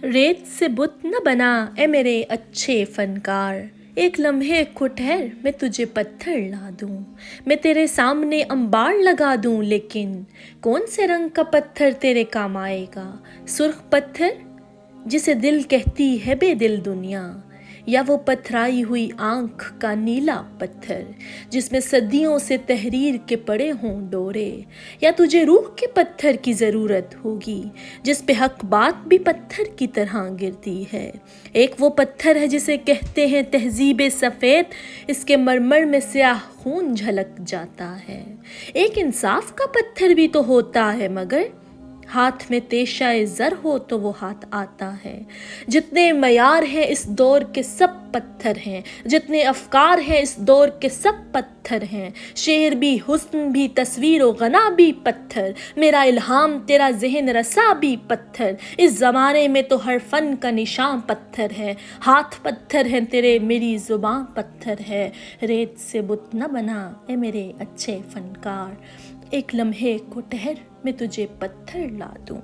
रेत से बुत न बना ए मेरे अच्छे फनकार। एक लम्हे को ठहर मैं तुझे पत्थर ला दूं। मैं तेरे सामने अंबार लगा दूं, लेकिन कौन से रंग का पत्थर तेरे काम आएगा? सुर्ख पत्थर जिसे दिल कहती है बेदिल दुनिया, या वो पथराई हुई आंख का नीला पत्थर जिसमें सदियों से तहरीर के पड़े हों डोरे? या तुझे रूह के पत्थर की ज़रूरत होगी जिस पे हक बात भी पत्थर की तरह गिरती है? एक वो पत्थर है जिसे कहते हैं तहजीब सफ़ेद, इसके मरमर में स्याह खून झलक जाता है। एक इंसाफ का पत्थर भी तो होता है, मगर हाथ में तेशाए ज़र हो तो वो हाथ आता है। जितने मयार हैं इस दौर के सब पत्थर हैं, जितने अफकार हैं इस दौर के सब पत्थर हैं। शेर भी, हुस्न भी, तस्वीर व गना भी पत्थर, मेरा इल्हाम तेरा ज़हन रसा भी पत्थर। इस ज़माने में तो हर फन का निशान पत्थर है। हाथ पत्थर हैं तेरे, मेरी ज़ुबान पत्थर है। रेत से बुत न बना ए मेरे अच्छे फनकार। एक लम्हे को ठहर मैं तुझे पत्थर ला दूं।